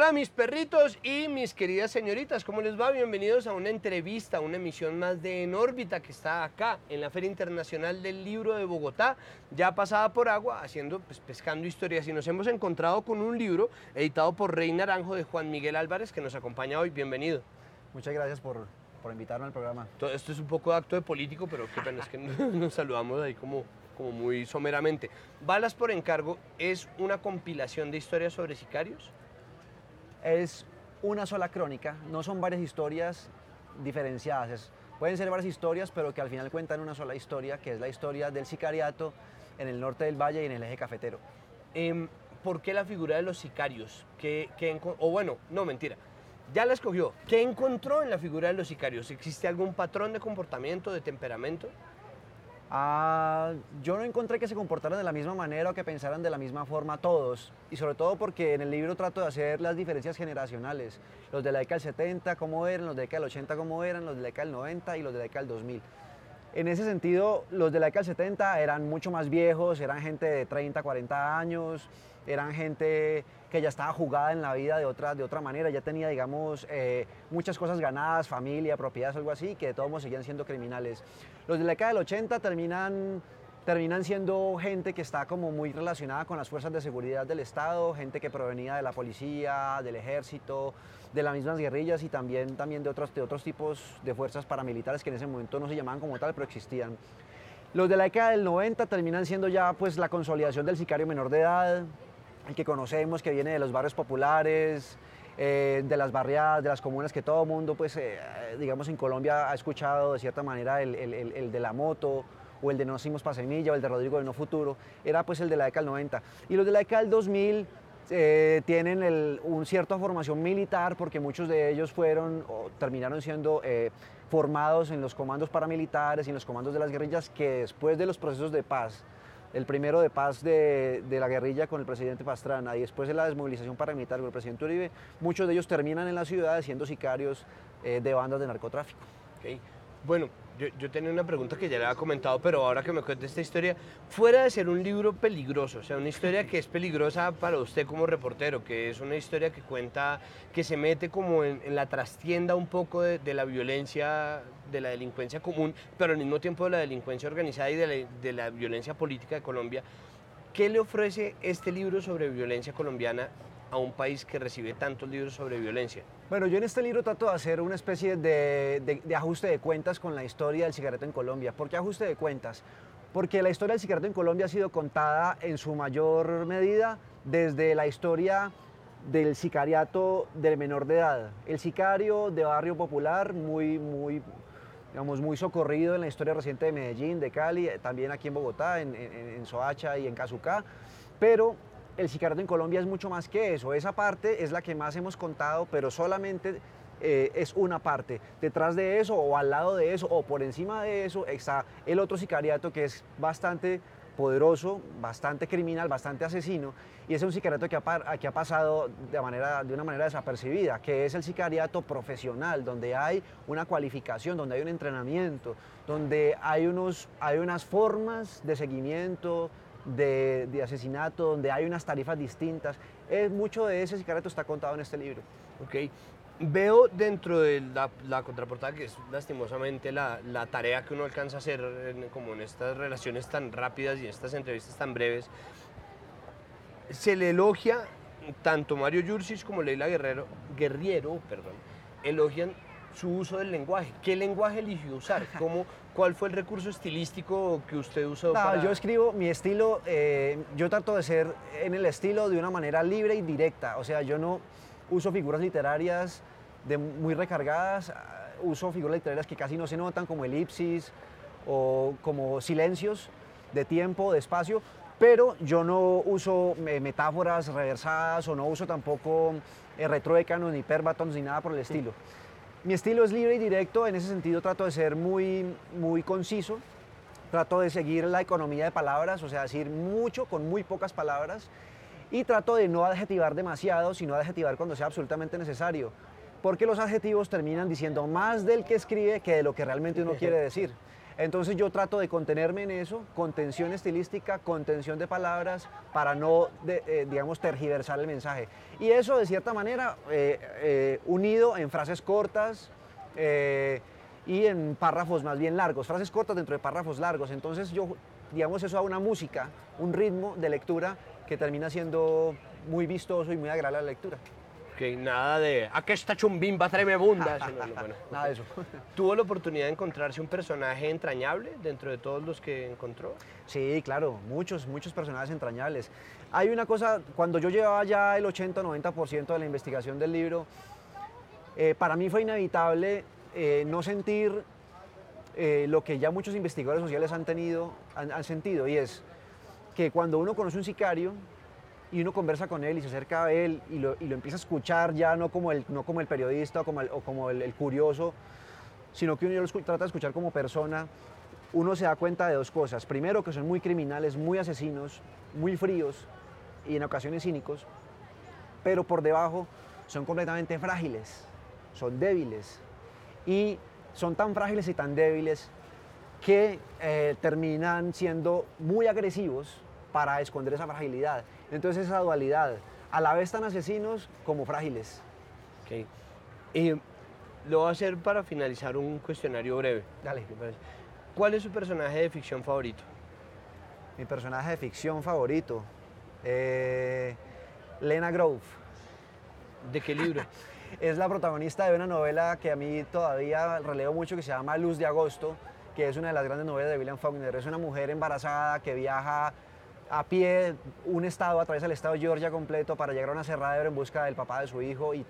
Hola mis perritos y mis queridas señoritas, ¿cómo les va? Bienvenidos a una entrevista, una emisión más de En órbita que está acá en la Feria Internacional del Libro de Bogotá, ya pasada por agua, pescando historias, y nos hemos encontrado con un libro editado por Rey Naranjo de Juan Miguel Álvarez que nos acompaña hoy. Bienvenido. Muchas gracias por invitarme al programa. Todo esto es un poco de acto de político, pero qué pena, es que nos saludamos ahí como muy someramente. Balas por encargo es una compilación de historias sobre sicarios. Es una sola crónica, no son varias historias diferenciadas. Pueden ser varias historias, pero que al final cuentan una sola historia, que es la historia del sicariato en el norte del valle y en el eje cafetero. ¿Por qué la figura de los sicarios? Mentira. Ya la escogió. ¿Qué encontró en la figura de los sicarios? ¿Existe algún patrón de comportamiento, de temperamento? Yo no encontré que se comportaran de la misma manera o que pensaran de la misma forma todos, y sobre todo porque en el libro trato de hacer las diferencias generacionales, los de la década del 70 cómo eran, los de la década del 80 cómo eran, los de la década del 90 y los de la década del 2000. En ese sentido, los de la década del 70 eran mucho más viejos, eran gente de 30, 40 años, eran gente que ya estaba jugada en la vida de otra manera, ya tenía, digamos, muchas cosas ganadas, familia, propiedades, algo así, que de todos modos seguían siendo criminales. Los de la década del 80 terminan siendo gente que está como muy relacionada con las fuerzas de seguridad del Estado, gente que provenía de la policía, del ejército, de las mismas guerrillas y también de otros tipos de fuerzas paramilitares que en ese momento no se llamaban como tal, pero existían. Los de la década del 90 terminan siendo ya pues la consolidación del sicario menor de edad, el que conocemos, que viene de los barrios populares, de las barriadas, de las comunas que todo mundo, digamos, en Colombia ha escuchado de cierta manera, el de la moto, o el de No Nacimos pa' Semilla, o el de Rodrigo de No Futuro, era pues el de la década del 90. Y los de la década del 2000 tienen una cierta formación militar, porque muchos de ellos terminaron siendo formados en los comandos paramilitares y en los comandos de las guerrillas, que después de los procesos de paz, el primero de paz de la guerrilla con el presidente Pastrana y después de la desmovilización paramilitar con el presidente Uribe, muchos de ellos terminan en las ciudades siendo sicarios de bandas de narcotráfico. Okay. Bueno, yo tenía una pregunta que ya le había comentado, pero ahora que me cuente esta historia, fuera de ser un libro peligroso, o sea, una historia que es peligrosa para usted como reportero, que es una historia que cuenta, que se mete como en la trastienda un poco de la violencia, de la delincuencia común, pero al mismo tiempo de la delincuencia organizada y de la violencia política de Colombia, ¿qué le ofrece este libro sobre violencia colombiana a un país que recibe tantos libros sobre violencia? Bueno, yo en este libro trato de hacer una especie de ajuste de cuentas con la historia del sicariato en Colombia. ¿Por qué ajuste de cuentas? Porque la historia del sicariato en Colombia ha sido contada en su mayor medida desde la historia del sicariato del menor de edad. El sicario de barrio popular, muy socorrido en la historia reciente de Medellín, de Cali, también aquí en Bogotá, en Soacha y en Casucá, pero el sicariato en Colombia es mucho más que eso. Esa parte es la que más hemos contado, pero solamente es una parte. Detrás de eso, o al lado de eso, o por encima de eso, está el otro sicariato que es bastante poderoso, bastante criminal, bastante asesino, y es un sicariato que ha pasado de una manera desapercibida, que es el sicariato profesional, donde hay una cualificación, donde hay un entrenamiento, donde hay unas formas de seguimiento, de asesinato, donde hay unas tarifas distintas. Mucho de ese sicariato está contado en este libro. Okay. Veo dentro de la contraportada, que es lastimosamente la tarea que uno alcanza a hacer como en estas relaciones tan rápidas y en estas entrevistas tan breves, se le elogia, tanto Mario Yurcic como Leila Guerriero, elogian su uso del lenguaje. ¿Qué lenguaje eligió usar? ¿Cuál fue el recurso estilístico que usted usó? Yo escribo mi estilo, yo trato de ser en el estilo de una manera libre y directa, o sea, yo no uso figuras literarias muy recargadas, uso figuras literarias que casi no se notan, como elipsis o como silencios de tiempo, de espacio, pero yo no uso metáforas reversadas o no uso tampoco retruécanos, ni pérbatones, ni nada por el estilo. Mi estilo es libre y directo, en ese sentido trato de ser muy conciso, trato de seguir la economía de palabras, o sea, decir mucho con muy pocas palabras, y trato de no adjetivar demasiado, sino adjetivar cuando sea absolutamente necesario, porque los adjetivos terminan diciendo más del que escribe que de lo que realmente uno quiere decir. Entonces yo trato de contenerme en eso, contención estilística, contención de palabras, para no, digamos, tergiversar el mensaje. Y eso, de cierta manera, unido en frases cortas y en párrafos más bien largos, frases cortas dentro de párrafos largos. Entonces yo, digamos, eso da una música, un ritmo de lectura que termina siendo muy vistoso y muy agradable a la lectura. Que nada de, ¿a qué esta chumbimba tremebunda? Bueno. Nada de eso. ¿Tuvo la oportunidad de encontrarse un personaje entrañable dentro de todos los que encontró? Sí, claro, muchos personajes entrañables. Hay una cosa, cuando yo llevaba ya el 80-90% de la investigación del libro, para mí fue inevitable no sentir lo que ya muchos investigadores sociales han sentido, y es que cuando uno conoce un sicario y uno conversa con él y se acerca a él y lo empieza a escuchar ya no como el periodista o como el curioso, sino que uno lo trata de escuchar como persona, uno se da cuenta de dos cosas. Primero, que son muy criminales, muy asesinos, muy fríos y en ocasiones cínicos, pero por debajo son completamente frágiles, son débiles, y son tan frágiles y tan débiles que terminan siendo muy agresivos para esconder esa fragilidad. Entonces esa dualidad, a la vez tan asesinos como frágiles. Okay. Lo voy a hacer para finalizar un cuestionario breve. Dale. ¿Cuál es su personaje de ficción favorito? Mi personaje de ficción favorito, Lena Grove. ¿De qué libro? Es la protagonista de una novela que a mí todavía releo mucho, que se llama Luz de Agosto, que es una de las grandes novelas de William Faulkner. Es una mujer embarazada que viaja a pie atraviesa el estado de Georgia completo para llegar a un aserradero en busca del papá de su hijo, y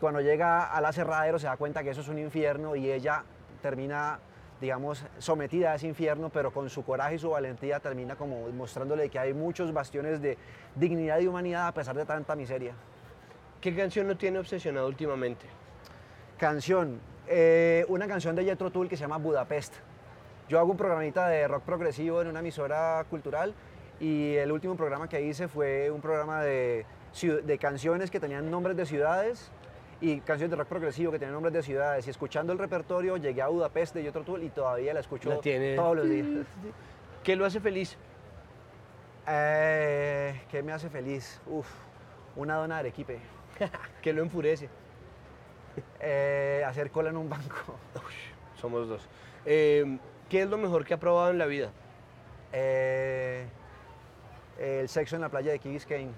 cuando llega al aserradero se da cuenta que eso es un infierno, y ella termina, digamos, sometida a ese infierno, pero con su coraje y su valentía termina como mostrándole que hay muchos bastiones de dignidad y humanidad a pesar de tanta miseria. ¿Qué canción lo tiene obsesionado últimamente? Canción, una canción de Jethro Tull que se llama Budapest. Yo hago un programita de rock progresivo en una emisora cultural, y el último programa que hice fue un programa de canciones que tenían nombres de ciudades, y canciones de rock progresivo que tenían nombres de ciudades, y escuchando el repertorio llegué a Budapest de Jethro Tull y todavía la escucho todos los días. ¿Qué lo hace feliz? ¿Qué me hace feliz? Una dona de arequipe. ¿Qué lo enfurece? Hacer cola en un banco. Somos dos. ¿Qué es lo mejor que ha probado en la vida? El sexo en la playa de Key Biscayne.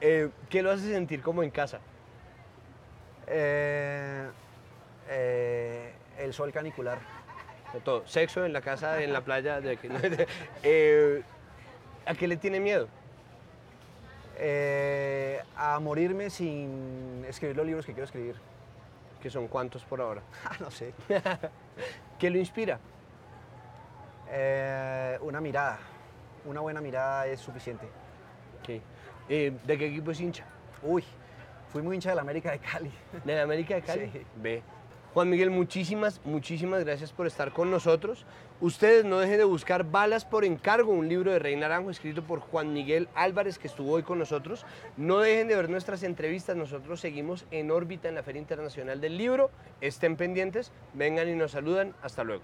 ¿Qué lo hace sentir como en casa? El sol canicular. Todo. Sexo en la casa, en la playa. ¿A qué le tiene miedo? A morirme sin escribir los libros que quiero escribir. ¿Que son cuántos por ahora? No sé. ¿Qué lo inspira? Una mirada. Una buena mirada es suficiente. Okay. ¿De qué equipo es hincha? Fui muy hincha de la América de Cali. ¿De la América de Cali? Sí. Ve. Juan Miguel, muchísimas gracias por estar con nosotros. Ustedes no dejen de buscar Balas por encargo, un libro de Rey Naranjo escrito por Juan Miguel Álvarez, que estuvo hoy con nosotros. No dejen de ver nuestras entrevistas, nosotros seguimos en órbita en la Feria Internacional del Libro. Estén pendientes, vengan y nos saludan. Hasta luego.